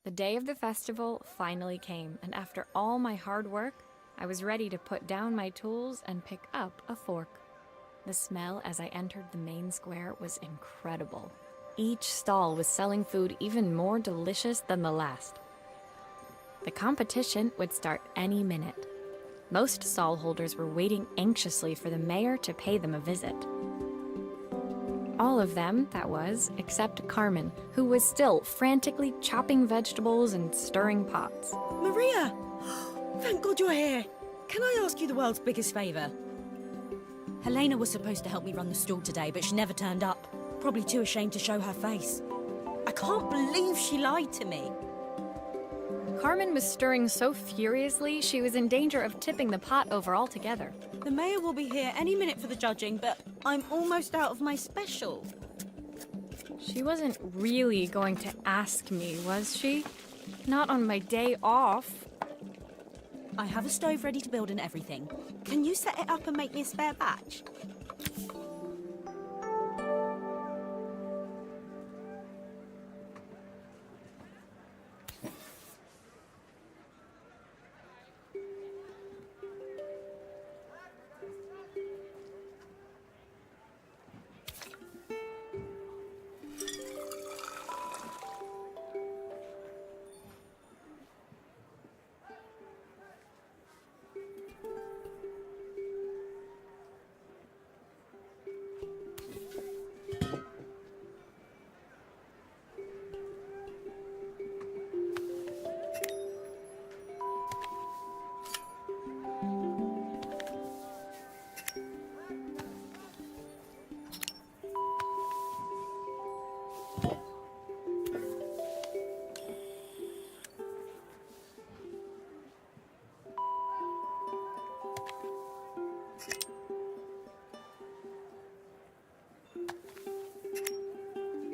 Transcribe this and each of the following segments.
The day of the festival finally came, and after all my hard work, I was ready to put down my tools and pick up a fork. The smell as I entered the main square was incredible. Each stall was selling food even more delicious than the last. The competition would start any minute. Most stall holders were waiting anxiously for the mayor to pay them a visit. All of them, that was, except Carmen, who was still frantically chopping vegetables and stirring pots. Maria! Thank God you're here. Can I ask you the world's biggest favour? Helena was supposed to help me run the stall today, but she never turned up. Probably too ashamed to show her face. I can't believe she lied to me. Carmen was stirring so furiously, she was in danger of tipping the pot over altogether. The mayor will be here any minute for the judging, but I'm almost out of my special. She wasn't really going to ask me, was she? Not on my day off. I have a stove ready to build and everything. Can you set it up and make me a spare batch?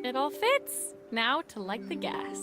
It all fits. Now to light the gas.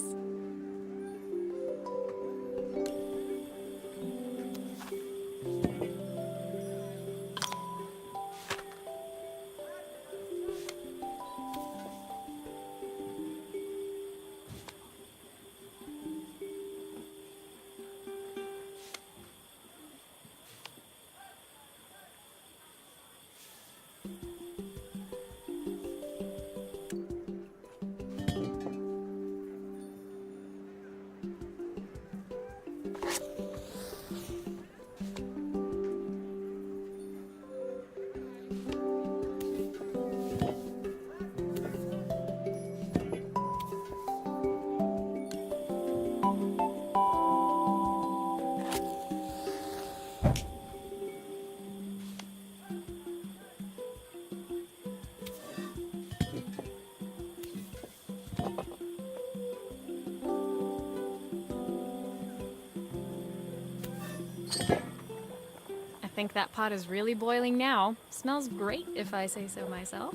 I think that pot is really boiling now. Smells great, if I say so myself.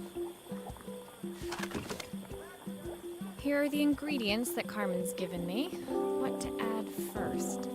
Here are the ingredients that Carmen's given me. What to add first?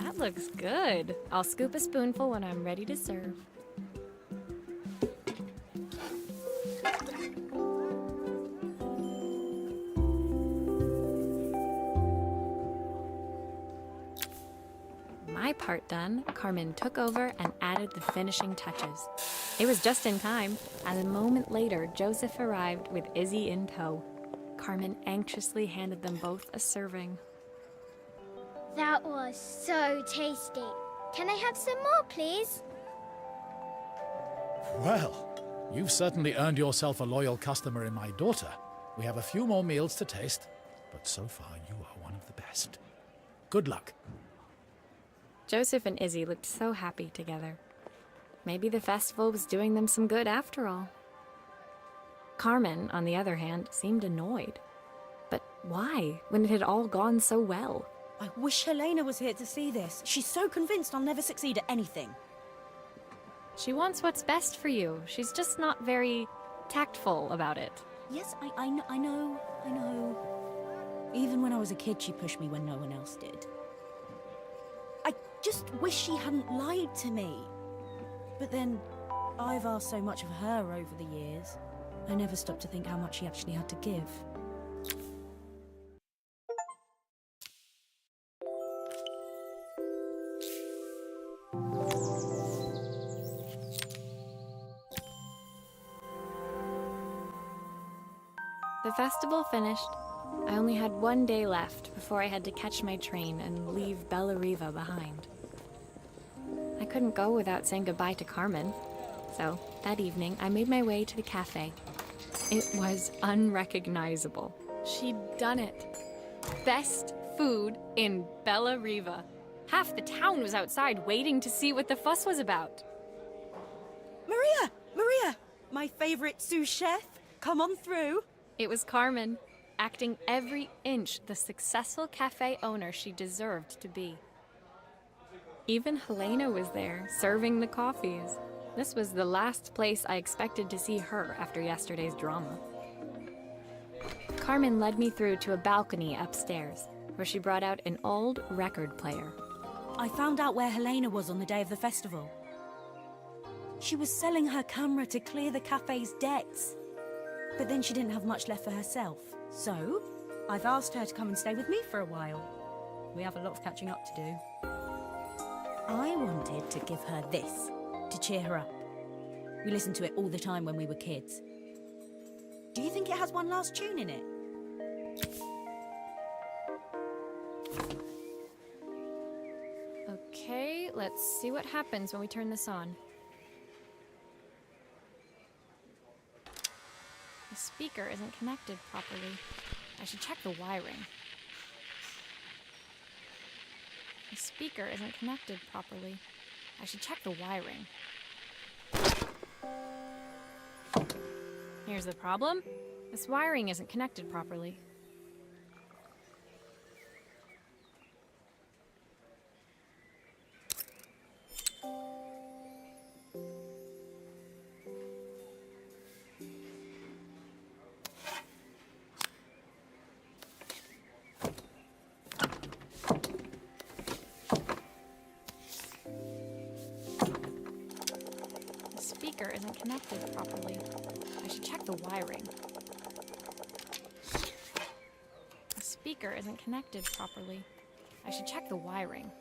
That looks good. I'll scoop a spoonful when I'm ready to serve. My part done, Carmen took over and added the finishing touches. It was just in time, and a moment later, Joseph arrived with Izzy in tow. Carmen anxiously handed them both a serving. That was so tasty. Can I have some more, please? Well, you've certainly earned yourself a loyal customer in my daughter. We have a few more meals to taste, but so far you are one of the best. Good luck. Joseph and Izzy looked so happy together. Maybe the festival was doing them some good after all. Carmen, on the other hand, seemed annoyed. But why, when it had all gone so well? I wish Helena was here to see this. She's so convinced I'll never succeed at anything. She wants what's best for you. She's just not very tactful about it. Yes, I know. Even when I was a kid, she pushed me when no one else did. I just wish she hadn't lied to me. But then, I've asked so much of her over the years. I never stopped to think how much she actually had to give. The festival finished. I only had one day left before I had to catch my train and leave Bella Riva behind. I couldn't go without saying goodbye to Carmen, so that evening I made my way to the cafe. It was unrecognizable. She'd done it. Best food in Bella Riva. Half the town was outside waiting to see what the fuss was about. Maria! My favorite sous chef. Come on through. It was Carmen, acting every inch the successful cafe owner she deserved to be. Even Helena was there, serving the coffees. This was the last place I expected to see her after yesterday's drama. Carmen led me through to a balcony upstairs, where she brought out an old record player. I found out where Helena was on the day of the festival. She was selling her camera to clear the cafe's debts. But then she didn't have much left for herself. So, I've asked her to come and stay with me for a while. We have a lot of catching up to do. I wanted to give her this, to cheer her up. We listened to it all the time when we were kids. Do you think it has one last tune in it? Okay, let's see what happens when we turn this on. The speaker isn't connected properly. I should check the wiring. The speaker isn't connected properly. I should check the wiring. Here's the problem. This wiring isn't connected properly. Speaker isn't connected properly. I should check the wiring. The speaker isn't connected properly. I should check the wiring.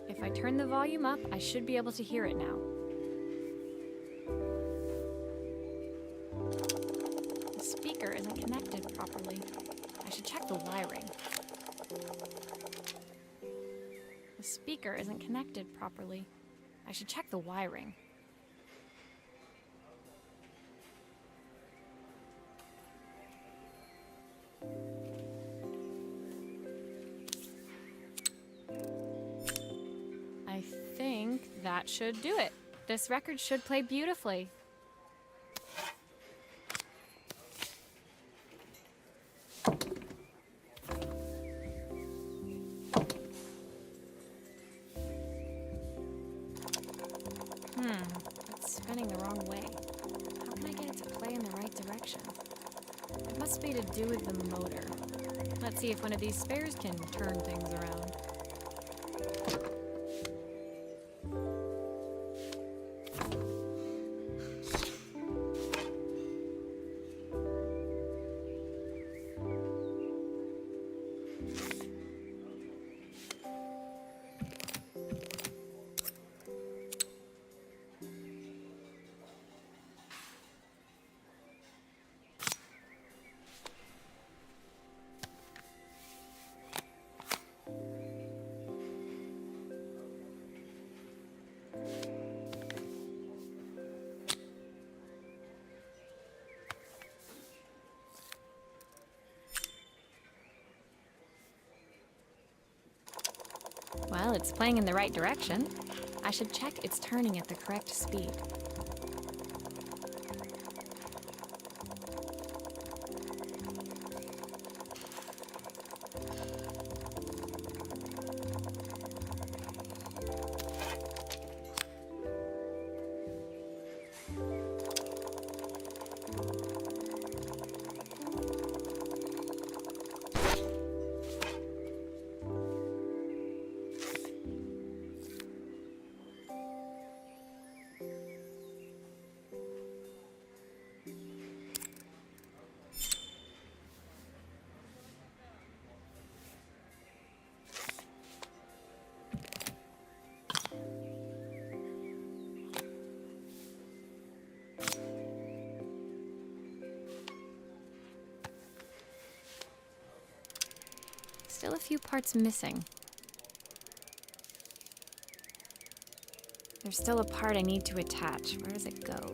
If I turn the volume up, I should be able to hear it now. The speaker isn't connected properly. I should check the wiring. The speaker isn't connected properly. I should check the wiring. That should do it. This record should play beautifully. It's spinning the wrong way. How can I get it to play in the right direction? It must be to do with the motor. Let's see if one of these spares can turn things around. Well, it's playing in the right direction. I should check it's turning at the correct speed. Still a few parts missing. There's still a part I need to attach. Where does it go?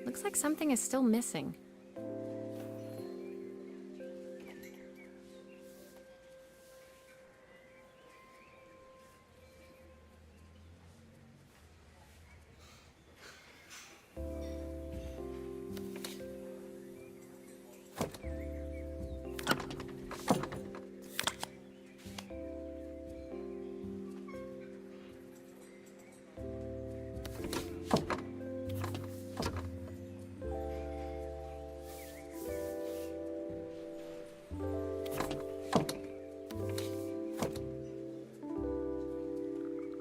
Looks like something is still missing.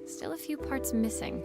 Still a few parts missing.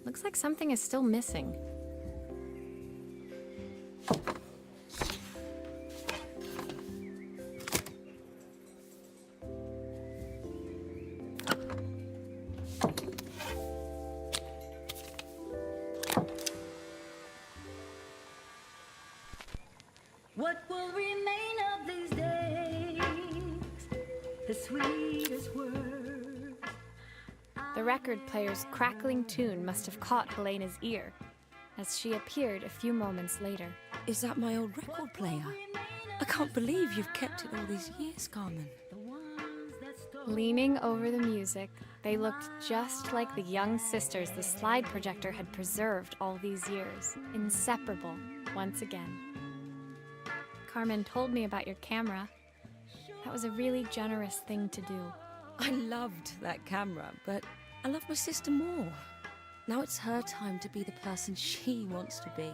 Looks like something is still missing. What will remain of these days? The sweetest word. The record player's crackling tune must have caught Helena's ear, as she appeared a few moments later. Is that my old record player? I can't believe you've kept it all these years, Carmen. Leaning over the music, they looked just like the young sisters the slide projector had preserved all these years, inseparable once again. Carmen told me about your camera. That was a really generous thing to do. I loved that camera, but I love my sister more. Now it's her time to be the person she wants to be.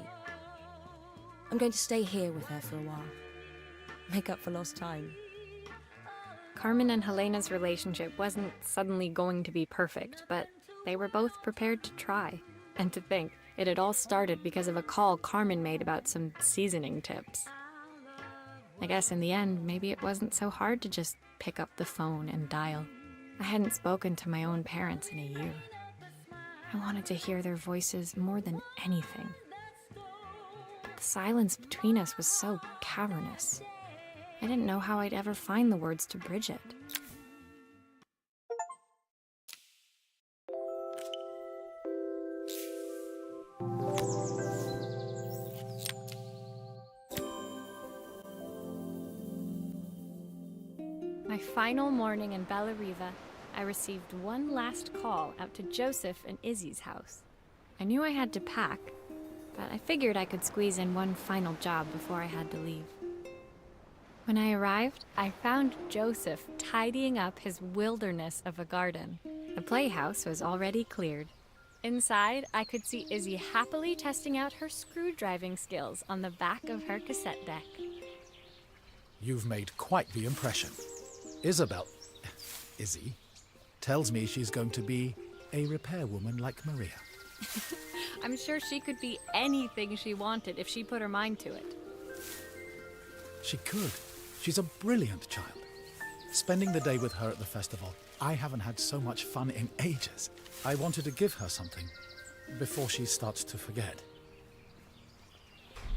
I'm going to stay here with her for a while. Make up for lost time. Carmen and Helena's relationship wasn't suddenly going to be perfect, but they were both prepared to try. And to think, it had all started because of a call Carmen made about some seasoning tips. I guess in the end, maybe it wasn't so hard to just pick up the phone and dial. I hadn't spoken to my own parents in a year. I wanted to hear their voices more than anything. But the silence between us was so cavernous. I didn't know how I'd ever find the words to bridge it. My final morning in Bellariva, I received one last call out to Joseph and Izzy's house. I knew I had to pack, but I figured I could squeeze in one final job before I had to leave. When I arrived, I found Joseph tidying up his wilderness of a garden. The playhouse was already cleared. Inside, I could see Izzy happily testing out her screw-driving skills on the back of her cassette deck. You've made quite the impression. Izzy, tells me she's going to be a repairwoman like Maria. I'm sure she could be anything she wanted if she put her mind to it. She could. She's a brilliant child. Spending the day with her at the festival, I haven't had so much fun in ages. I wanted to give her something before she starts to forget.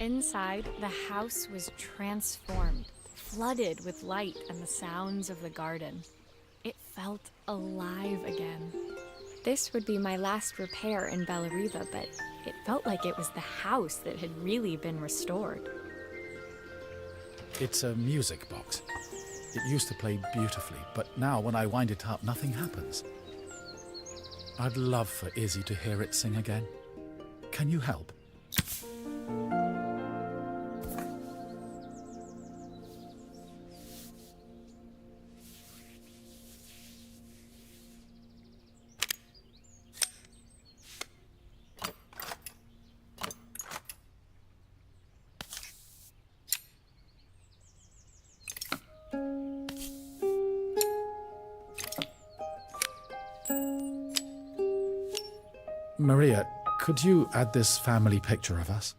Inside, the house was transformed, flooded with light and the sounds of the garden. It felt alive again. This would be my last repair in Bellariva, but it felt like it was the house that had really been restored. It's a music box. It used to play beautifully, but now when I wind it up, nothing happens. I'd love for Izzy to hear it sing again. Can you help? Maria, could you add this family picture of us?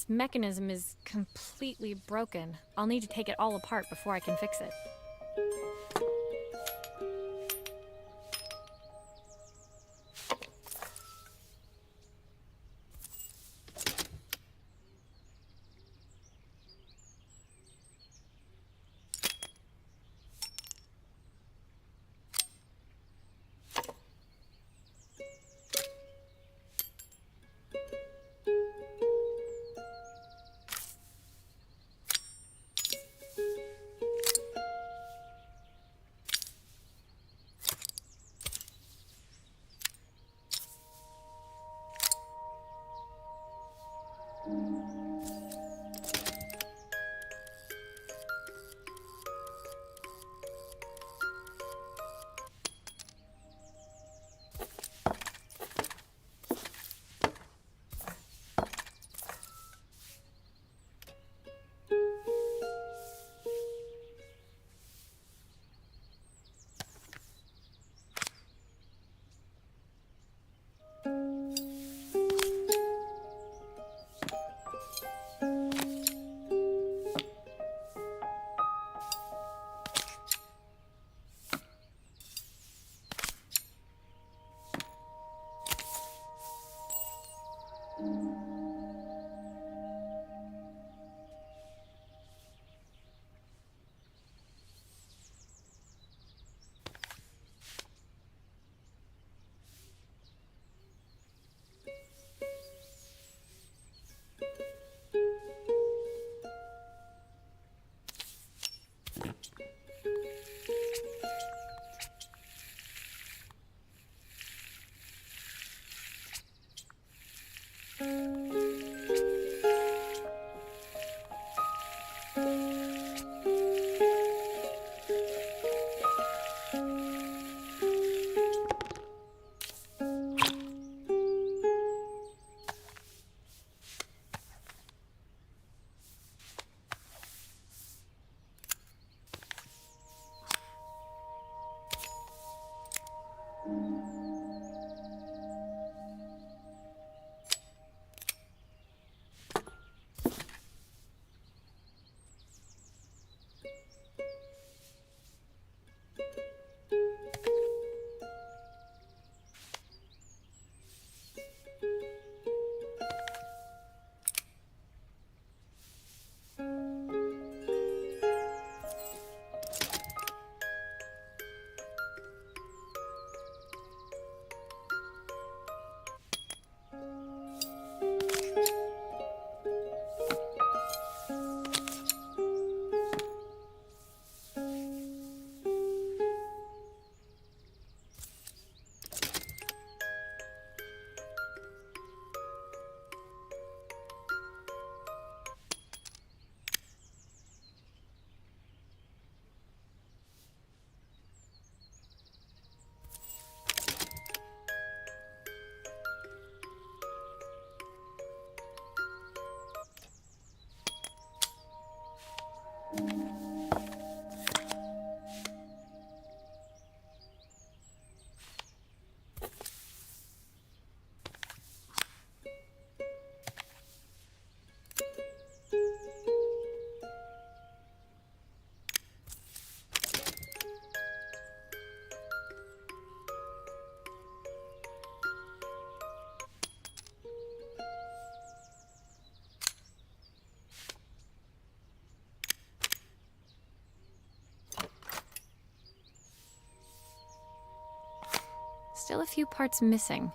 This mechanism is completely broken. I'll need to take it all apart before I can fix it. Still a few parts missing.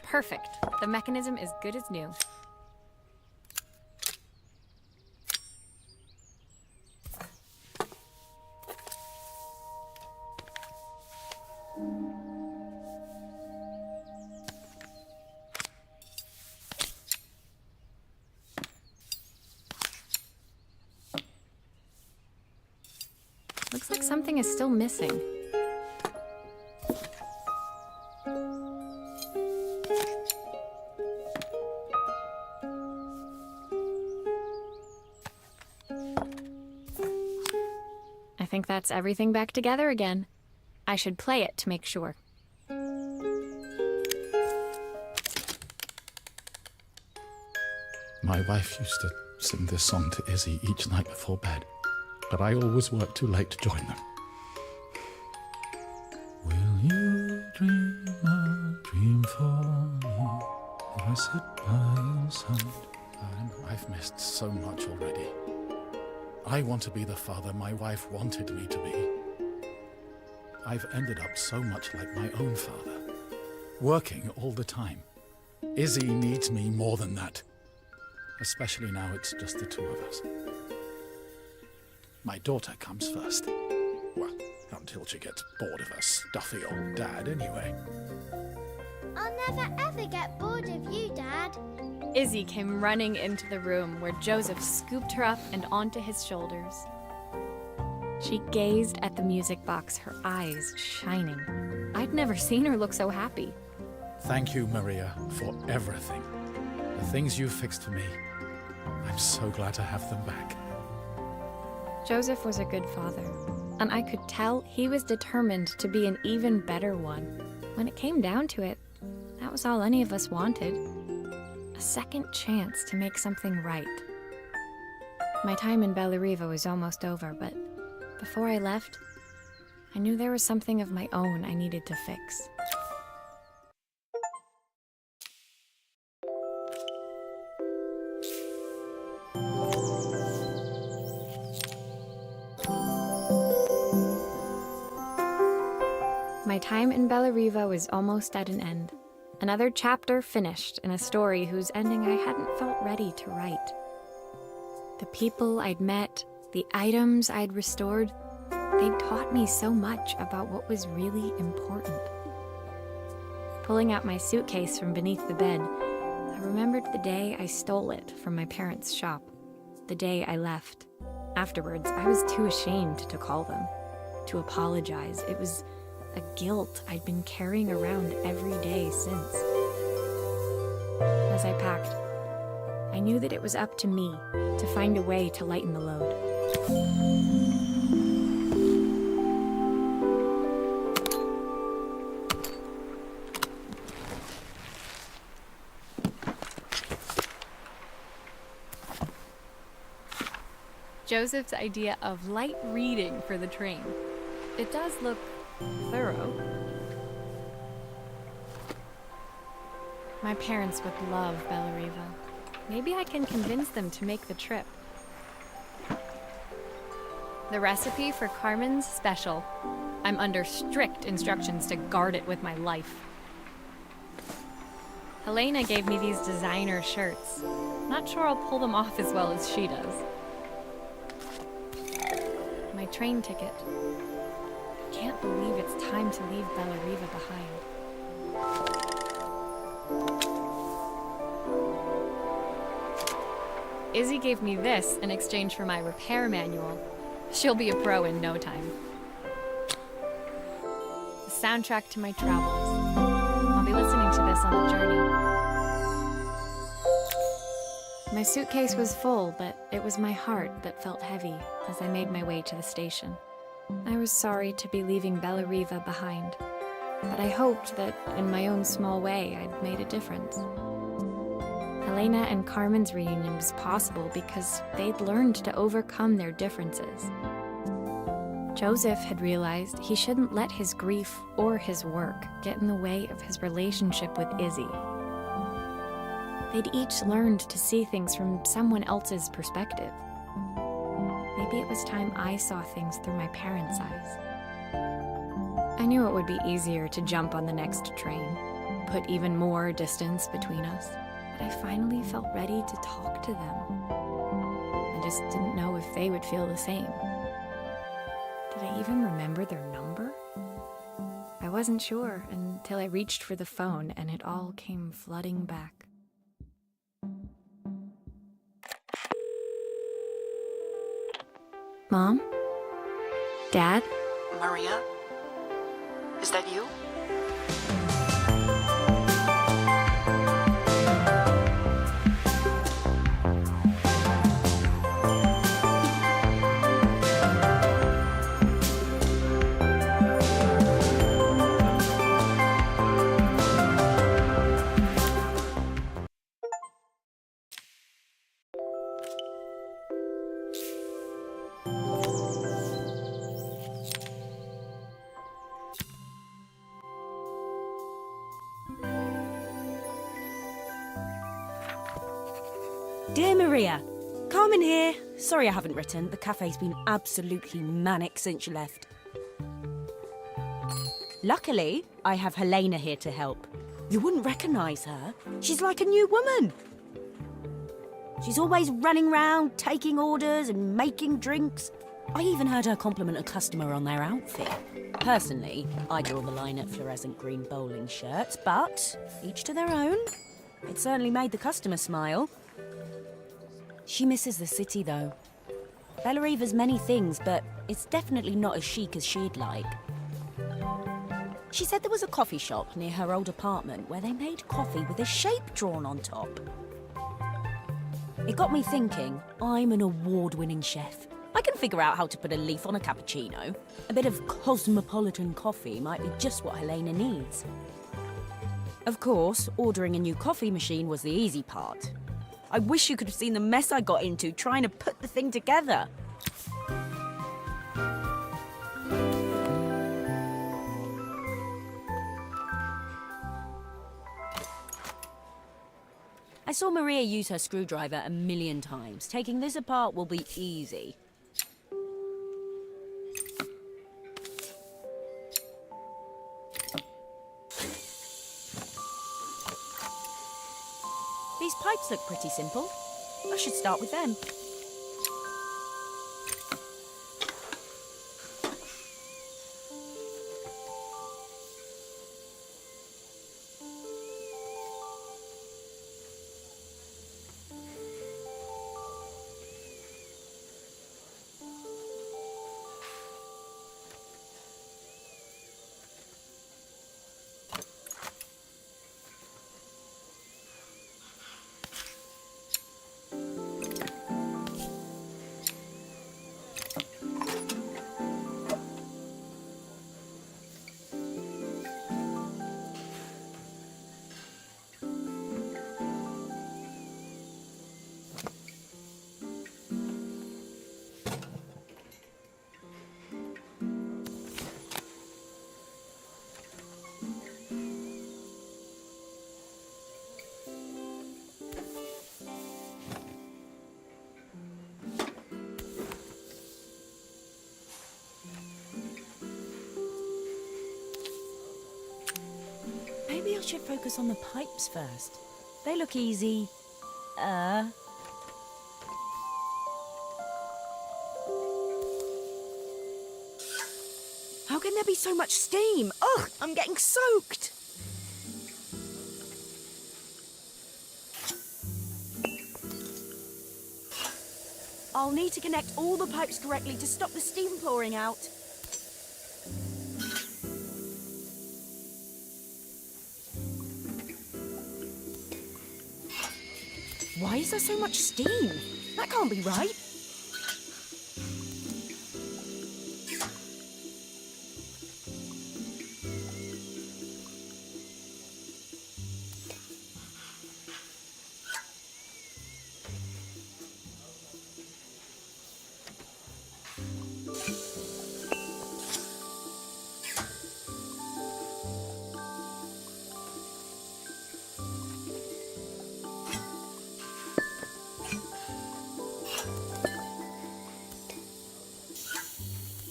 Perfect. The mechanism is good as new. Looks like something is still missing. I think that's everything back together again. I should play it to make sure. My wife used to sing this song to Izzy each night before bed, but I always worked too late to join them. Will you dream a dream for me if I sit by your side? I've missed so much already. I want to be the father my wife wanted me to be. I've ended up so much like my own father, working all the time. Izzy needs me more than that, especially now it's just the two of us. My daughter comes first. Well, until she gets bored of her stuffy old dad anyway. I'll never ever get bored of you, Dad. Izzy came running into the room where Joseph scooped her up and onto his shoulders. She gazed at the music box, her eyes shining. I'd never seen her look so happy. Thank you, Maria, for everything. The things you fixed for me. I'm so glad to have them back. Joseph was a good father, and I could tell he was determined to be an even better one. When it came down to it, that was all any of us wanted. A second chance to make something right. My time in Bellariva was almost over, but before I left, I knew there was something of my own I needed to fix. My time in Bellariva was almost at an end. Another chapter finished in a story whose ending I hadn't felt ready to write. The people I'd met, the items I'd restored, they'd taught me so much about what was really important. Pulling out my suitcase from beneath the bed, I remembered the day I stole it from my parents' shop, the day I left. Afterwards, I was too ashamed to call them, to apologize. It was a guilt I'd been carrying around every day since. As I packed, I knew that it was up to me to find a way to lighten the load. Joseph's idea of light reading for the train. It does look thorough. My parents would love Bellariva. Maybe I can convince them to make the trip. The recipe for Carmen's special. I'm under strict instructions to guard it with my life. Helena gave me these designer shirts. Not sure I'll pull them off as well as she does. My train ticket. Can't believe it's time to leave Bellariva behind. Izzy gave me this in exchange for my repair manual. She'll be a pro in no time. The soundtrack to my travels. I'll be listening to this on the journey. My suitcase was full, but it was my heart that felt heavy as I made my way to the station. I was sorry to be leaving Bellariva behind, but I hoped that in my own small way I'd made a difference. Helena and Carmen's reunion was possible because they'd learned to overcome their differences. Joseph had realized he shouldn't let his grief or his work get in the way of his relationship with Izzy. They'd each learned to see things from someone else's perspective. Maybe it was time I saw things through my parents' eyes. I knew it would be easier to jump on the next train, put even more distance between us, but I finally felt ready to talk to them. I just didn't know if they would feel the same. Did I even remember their number? I wasn't sure until I reached for the phone and it all came flooding back. Mom? Dad? Maria? Is that you? Dear Maria, Carmen here. Sorry I haven't written. The cafe's been absolutely manic since you left. Luckily, I have Helena here to help. You wouldn't recognise her. She's like a new woman. She's always running round, taking orders and making drinks. I even heard her compliment a customer on their outfit. Personally, I draw the line at fluorescent green bowling shirts, but each to their own. It certainly made the customer smile. She misses the city, though. Bellariva's many things, but it's definitely not as chic as she'd like. She said there was a coffee shop near her old apartment where they made coffee with a shape drawn on top. It got me thinking, I'm an award-winning chef. I can figure out how to put a leaf on a cappuccino. A bit of cosmopolitan coffee might be just what Helena needs. Of course, ordering a new coffee machine was the easy part. I wish you could have seen the mess I got into trying to put the thing together. I saw Maria use her screwdriver a million times. Taking this apart will be easy. These pipes look pretty simple. I should start with them. Maybe I should focus on the pipes first. They look easy. How can there be so much steam? Ugh, I'm getting soaked. I'll need to connect all the pipes correctly to stop the steam pouring out. Why is there so much steam? That can't be right.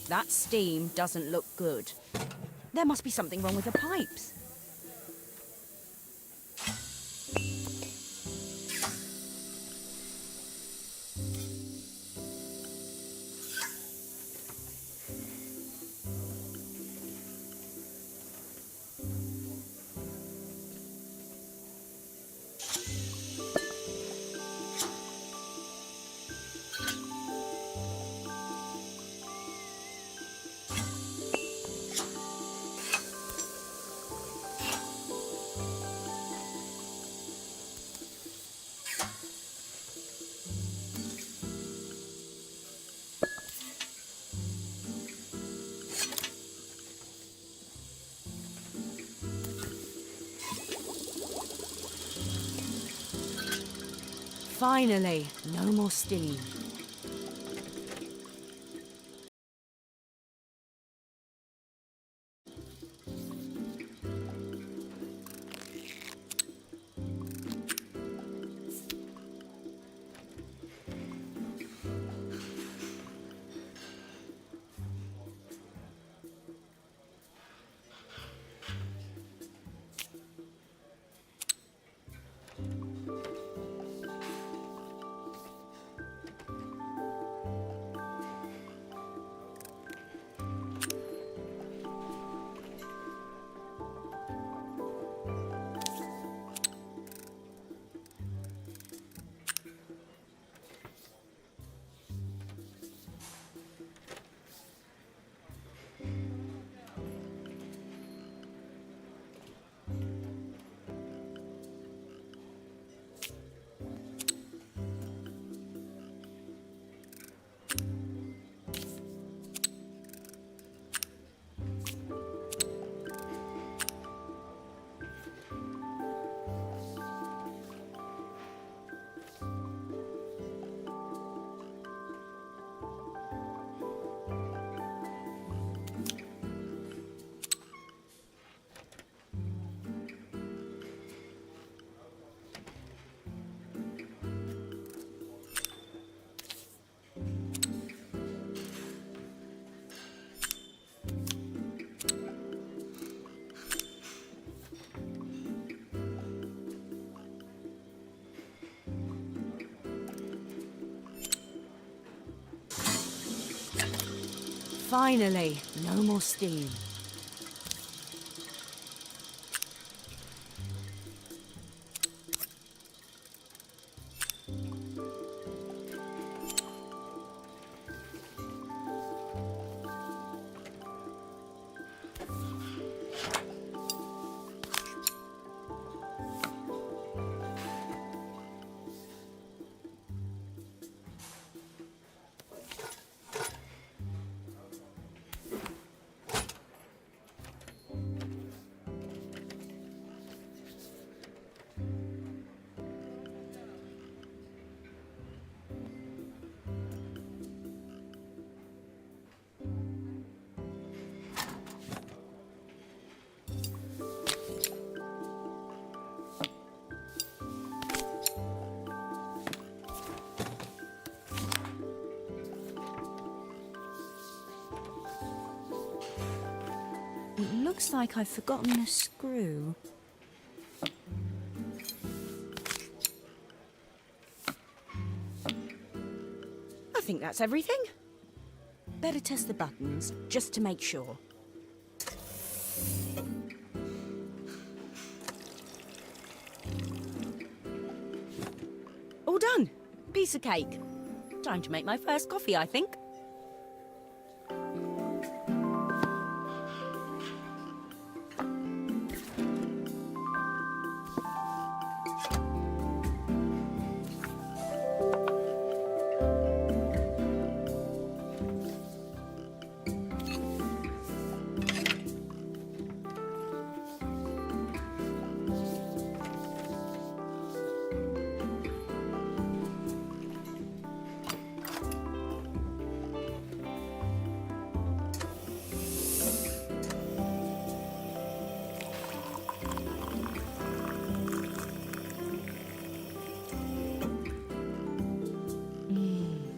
That steam doesn't look good. There must be something wrong with the pipes. Finally, no more steam. Finally, no more steam. It looks like I've forgotten a screw. I think that's everything. Better test the buttons, just to make sure. All done. Piece of cake. Time to make my first coffee, I think.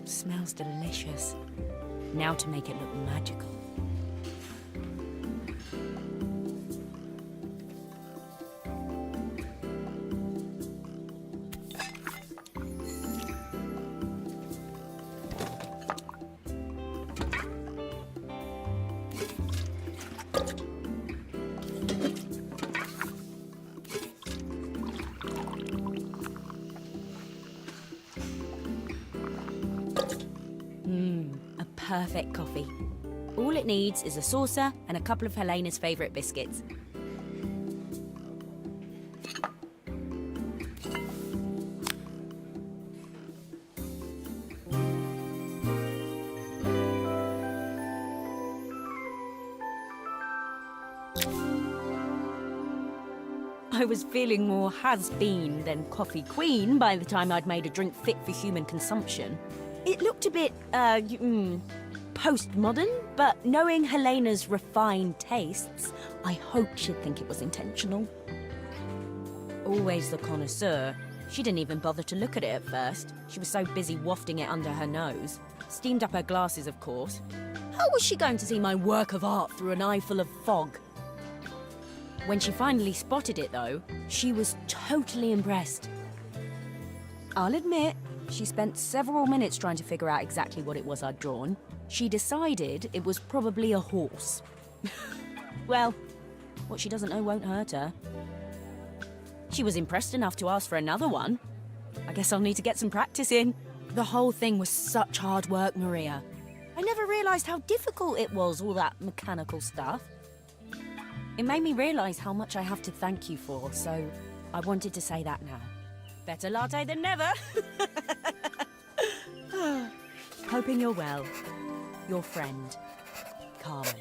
Smells delicious. Now to make it look magical. A perfect coffee. All it needs is a saucer and a couple of Helena's favourite biscuits. I was feeling more has-been than coffee queen by the time I'd made a drink fit for human consumption. It looked a bit, postmodern, but knowing Helena's refined tastes, I hoped she'd think it was intentional. Always the connoisseur, she didn't even bother to look at it at first. She was so busy wafting it under her nose. Steamed up her glasses, of course. How was she going to see my work of art through an eye full of fog? When she finally spotted it, though, she was totally impressed. I'll admit, she spent several minutes trying to figure out exactly what it was I'd drawn. She decided it was probably a horse. Well, what she doesn't know won't hurt her. She was impressed enough to ask for another one. I guess I'll need to get some practice in. The whole thing was such hard work, Maria. I never realised how difficult it was, all that mechanical stuff. It made me realise how much I have to thank you for, so I wanted to say that now. Better latte than never. Hoping you're well. Your friend, Carmen.